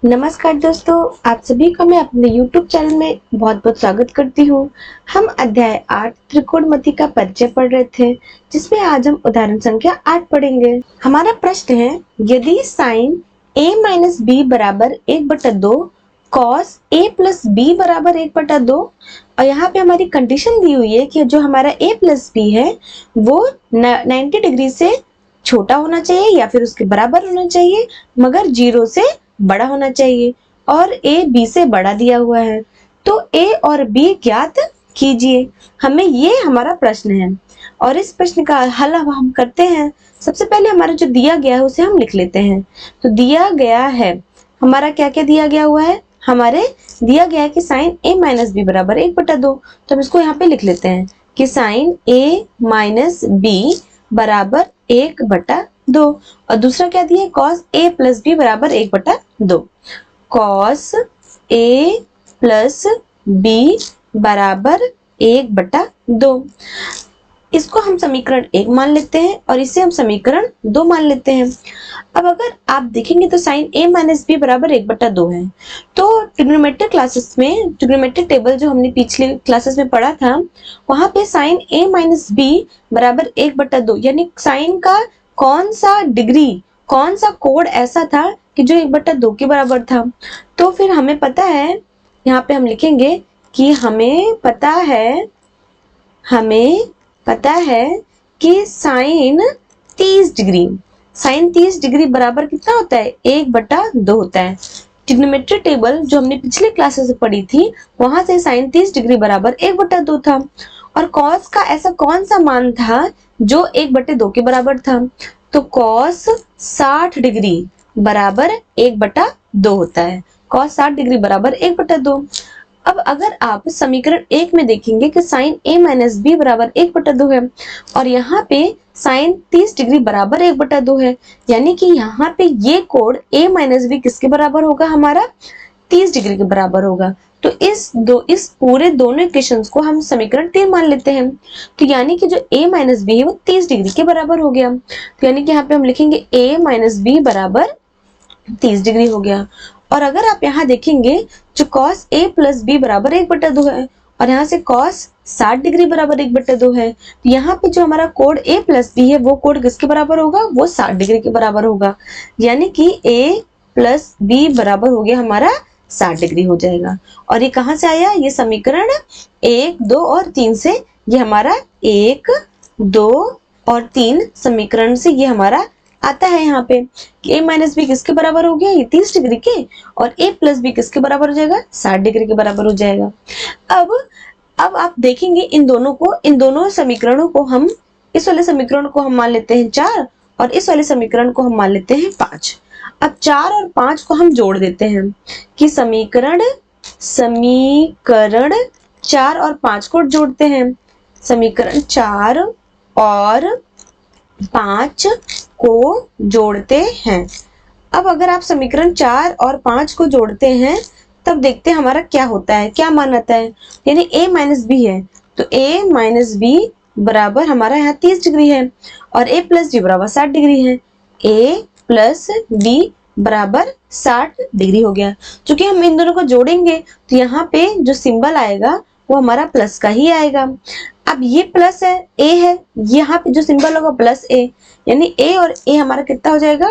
नमस्कार दोस्तों, आप सभी का मैं अपने YouTube चैनल में बहुत बहुत स्वागत करती हूँ। हम अध्याय 8 त्रिकोणमिति का परिचय पढ़ रहे थे, जिसमें आज हम उदाहरण संख्या 8 पढ़ेंगे। हमारा प्रश्न है, यदि साइन a माइनस बी बराबर 1/2 कॉस a प्लस बी बराबर 1/2 और यहाँ पे हमारी कंडीशन दी हुई है कि जो हमारा a प्लस बी है वो 90 डिग्री से छोटा होना चाहिए या फिर उसके बराबर होना चाहिए, मगर 0 से बड़ा होना चाहिए और a b से बड़ा दिया हुआ है। तो a और b ज्ञात कीजिए। हमें ये हमारा प्रश्न है और इस प्रश्न का हल हम करते हैं। सबसे पहले हमारा जो दिया गया है उसे हम लिख लेते हैं। तो दिया गया है हमारा क्या क्या दिया गया हुआ है, हमारे दिया गया है कि साइन a माइनस बी बराबर 1/2। तो हम इसको यहाँ पे लिख लेते हैं कि साइन a माइनस बी बराबर 1/2 और दूसरा क्या दिया है, कॉस a प्लस बी बराबर 1/2। कॉस a प्लस बी बराबर 1/2। इसको हम समीकरण 1 मान लेते हैं और इसे हम समीकरण 2 मान लेते हैं। अब अगर आप देखेंगे तो साइन a माइनस बी बराबर 1/2 है। तो ट्रिग्नोमेट्रिक क्लासेस में ट्रिग्नोमेट्रिक टेबल जो हमने पिछले क्लासेस में पढ़ा था, वहां पे साइन a माइनस बी बराबर 1/2 यानी साइन का कौन सा डिग्री, कौन सा कोड ऐसा था कि जो 1/2 के बराबर था। तो फिर हमें पता है, यहाँ पे हम लिखेंगे कि हमें पता है कि साइन 30 डिग्री बराबर कितना होता है, 1/2 होता है। ट्रिग्नोमेट्री टेबल जो हमने पिछले क्लासेस में पढ़ी थी, वहां से साइन 30 डिग्री बराबर 1/2 था। और कॉस का ऐसा कौन सा मान था जो 1/2 के बराबर था, तो कॉस 60 डिग्री बराबर 1/2 होता है। कॉस 60 डिग्री बराबर 1/2। अब अगर आप समीकरण 1 में देखेंगे कि साइन a माइनस बी बराबर 1/2 है और यहाँ पे साइन 30 डिग्री बराबर 1/2 है, यानी कि यहाँ पे ये कोड a माइनस बी किसके बराबर होगा, हमारा 30 डिग्री के बराबर होगा। तो इस पूरे दोनों इक्वेशंस को हम समीकरण 3 मान लेते हैं। तो यानी कि जो a माइनस बी है वो 30 डिग्री के बराबर हो गया। तो यानी कि यहाँ पे हम लिखेंगे a माइनस बी बराबर 30 डिग्री हो गया। और अगर आप यहाँ देखेंगे जो cos a प्लस बी बराबर 1/2 है और यहाँ से cos 60 डिग्री बराबर 1/2 है, तो यहाँ पे जो हमारा कोड a प्लस बी है वो कोड किसके बराबर होगा, वो 60 डिग्री के बराबर होगा। यानी कि a प्लस बी बराबर हो गया हमारा 60 डिग्री हो जाएगा। और ये कहाँ से आया, ये समीकरण 1, 2 और 3 से, ये हमारा 1, 2 और 3 समीकरण से ये हमारा आता है यहाँ पे कि a माइनस बी किसके बराबर हो गया, ये 30 डिग्री के, और a प्लस बी किसके बराबर हो जाएगा, 60 डिग्री के बराबर हो जाएगा। अब आप देखेंगे इन दोनों समीकरणों को हम, इस वाले समीकरण को हम मान लेते हैं 4 और इस वाले समीकरण को हम मान लेते हैं 5। अब 4 और 5 को हम जोड़ देते हैं कि समीकरण 4 और 5 को जोड़ते हैं, समीकरण 4 और 5 को जोड़ते हैं। अब अगर आप समीकरण 4 और 5 को जोड़ते हैं तब देखते हैं हमारा क्या होता है, क्या मान आता है। यानी a माइनस बी है तो a माइनस बी बराबर हमारा यहाँ 30 डिग्री है और a प्लस बी बराबर 60 डिग्री है। a प्लस बी बराबर 60 डिग्री हो गया। चूंकि हम इन दोनों को जोड़ेंगे तो यहाँ पे जो सिंबल आएगा वो हमारा प्लस का ही आएगा। अब ये प्लस है, a है, यहाँ पे जो सिंबल होगा प्लस a, यानी a और a हमारा कितना हो जाएगा,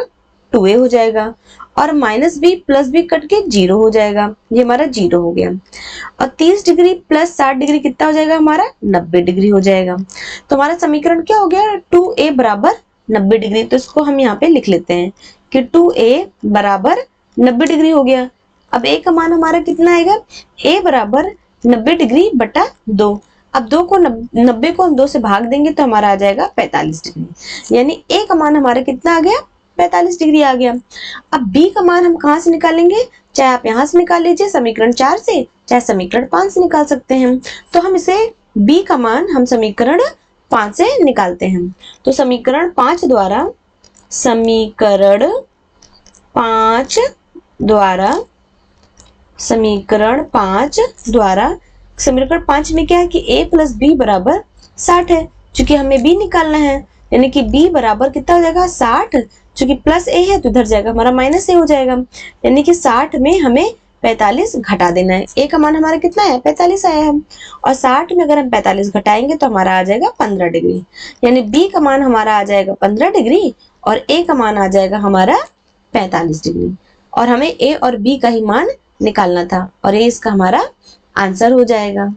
2a हो जाएगा। और minus b plus b cut के 0 हो जाएगा, ये हमारा 0 हो गया। और 30 डिग्री प्लस 60 डिग्री कितना हो जाएगा, हमारा 90 डिग्री हो जाएगा। तो हमारा समीकरण क्या हो गया, 2a बराबर 90 डिग्री। तो इसको हम यहाँ पे लिख लेते हैं कि 2a बराबर 90 डिग्री हो गया। अब a का मान हमारा कितना आएगा, a बराबर 90 डिग्री बटा 2। अब 90 को हम 2 से भाग देंगे तो हमारा आ जाएगा 45 डिग्री। यानी a का मान हमारा कितना आ गया, 45 डिग्री आ गया। अब b का मान हम कहाँ से निकालेंगे, चाहे आप यहाँ से निकाल लीजिए समीकरण 4 से, चाहे समीकरण 5 से निकाल सकते हैं। तो हम इसे b का मान हम समीकरण 5 से निकालते हैं। तो समीकरण 5 द्वारा समीकरण 5 में क्या है कि a प्लस बी बराबर 60 है। चूंकि हमें b निकालना है, यानी कि b बराबर कितना हो जाएगा 60 चूंकि प्लस ए है तो इधर जाएगा हमारा माइनस ए हो जाएगा, यानी कि 60 में हमें 45 घटा देना है। ए का मान हमारा कितना है 45 आया है, और 60 में अगर हम 45 घटाएंगे तो हमारा आ जाएगा 15 डिग्री, यानी बी का मान हमारा आ जाएगा 15 डिग्री और ए का मान आ जाएगा हमारा 45 डिग्री। और हमें ए और बी का ही मान निकालना था और ये इसका हमारा आंसर हो जाएगा।